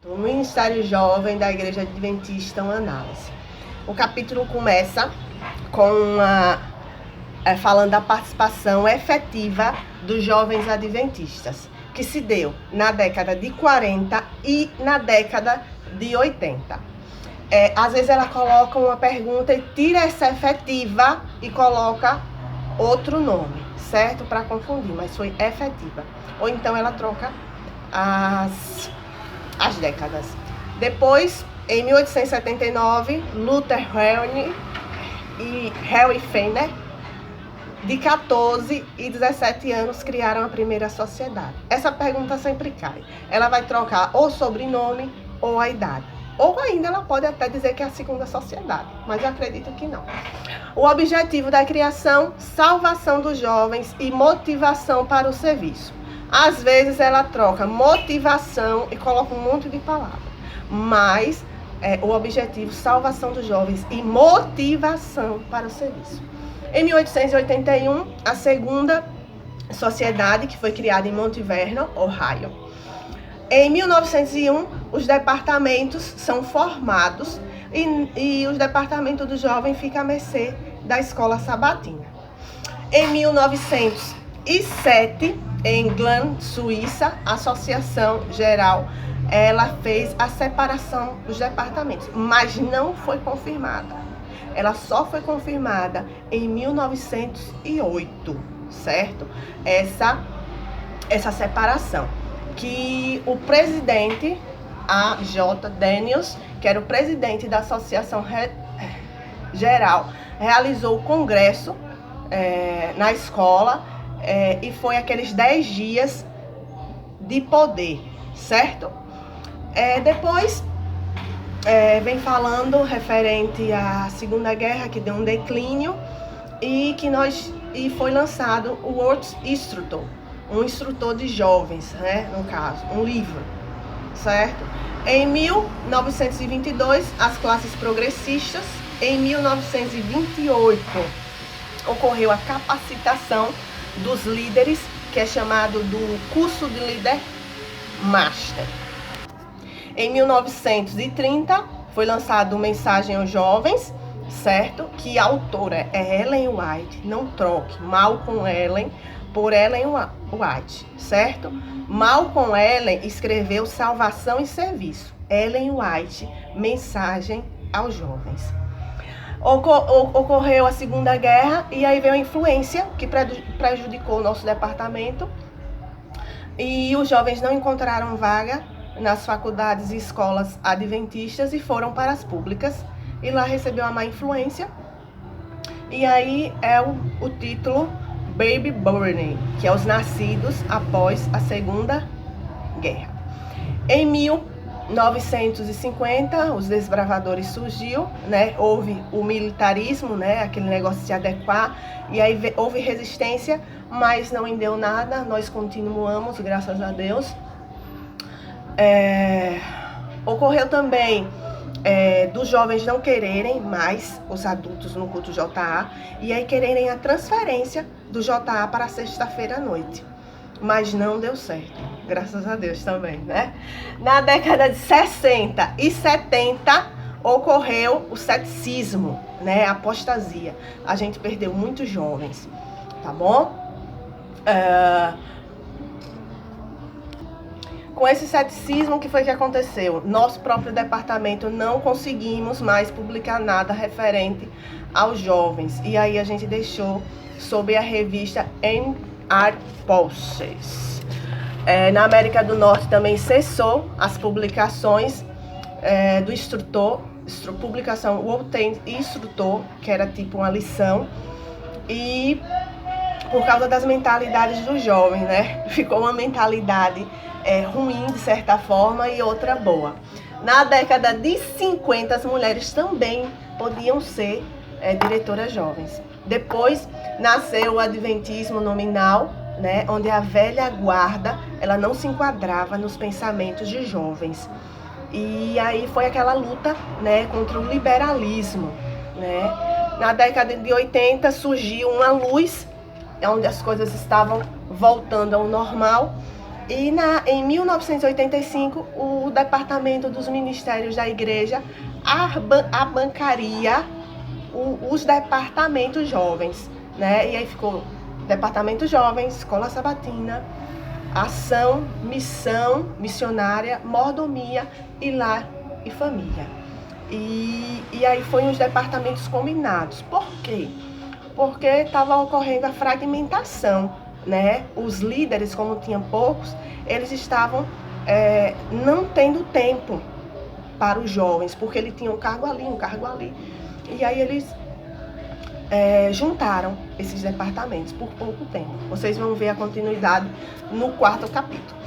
o Ministério Jovem da Igreja Adventista, uma análise. O capítulo começa com falando da participação efetiva dos jovens adventistas, que se deu na década de 40 e na década de 80. Às vezes ela coloca uma pergunta e tira essa efetiva e coloca outro nome, certo? Para confundir, mas foi efetiva. Ou então ela troca as décadas. Depois, em 1879, Luther e Harry Fenner, de 14 e 17 anos, criaram a primeira sociedade. Essa pergunta sempre cai. Ela vai trocar ou sobrenome ou a idade. Ou ainda ela pode até dizer que é a segunda sociedade, mas eu acredito que não. O objetivo da criação: salvação dos jovens e motivação para o serviço. Às vezes ela troca motivação e coloca um monte de palavras, mas o objetivo: salvação dos jovens e motivação para o serviço. Em 1881, a segunda sociedade, que foi criada em Mount Vernon, Ohio. Em 1901, os departamentos são formados e os departamentos do jovem ficam à mercê da escola sabatina. Em 1907, em Glan, Suíça, a Associação Geral, ela fez a separação dos departamentos, mas não foi confirmada. Ela só foi confirmada em 1908, certo? Essa separação. Que o presidente, A.J. Daniels, que era o presidente da Associação Geral, realizou o congresso na escola e foi aqueles 10 dias de poder, certo? Depois vem falando referente à Segunda Guerra, que deu um declínio e foi lançado o World Instructor, um instrutor de jovens, né, no caso, um livro, certo? Em 1922, as classes progressistas. Em 1928, ocorreu a capacitação dos líderes, que é chamado do curso de líder master. Em 1930, foi lançado Mensagem aos Jovens, certo? Que a autora é Ellen White. Não troque Malcolm Ellen por Ellen White, certo? Malcolm Ellen escreveu Salvação e Serviço. Ellen White, Mensagem aos Jovens. Ocorreu a Segunda Guerra e aí veio a influência que prejudicou o nosso departamento e os jovens não encontraram vaga nas faculdades e escolas adventistas e foram para as públicas e lá recebeu a má influência. E aí é o título Baby Burning, que é os nascidos após a Segunda Guerra. Em 1950, os desbravadores surgiu, né? Houve o militarismo, né? Aquele negócio de se adequar, e aí houve resistência, mas não deu nada. Nós continuamos, graças a Deus. Ocorreu também dos jovens não quererem mais os adultos no culto JA e aí quererem a transferência do JA para sexta-feira à noite, mas não deu certo, graças a Deus também, né? Na década de 60 e 70 ocorreu o ceticismo, né? A apostasia. A gente perdeu muitos jovens, tá bom? Com esse ceticismo, o que foi que aconteceu? Nosso próprio departamento não conseguimos mais publicar nada referente aos jovens. E aí a gente deixou sob a revista M.R. Pulses. Na América do Norte também cessou as publicações do instrutor, publicação World Instrutor, que era tipo uma lição. E por causa das mentalidades dos jovens, né? Ficou uma mentalidade ruim, de certa forma, e outra boa. Na década de 50, as mulheres também podiam ser diretoras jovens. Depois nasceu o adventismo nominal, né? Onde a velha guarda, ela não se enquadrava nos pensamentos de jovens. E aí foi aquela luta, né, contra o liberalismo, né? Na década de 80 surgiu uma luz, onde as coisas estavam voltando ao normal. E em 1985, o Departamento dos Ministérios da Igreja abancaria os departamentos jovens, né? E aí ficou Departamento Jovens, Escola Sabatina, Ação, Missão, Missionária, Mordomia e Lar e Família. E aí foram os departamentos combinados. Por quê? Porque estava ocorrendo a fragmentação, né? Os líderes, como tinham poucos, eles estavam não tendo tempo para os jovens, porque eles tinham um cargo ali. E aí eles juntaram esses departamentos por pouco tempo. Vocês vão ver a continuidade no 4º capítulo.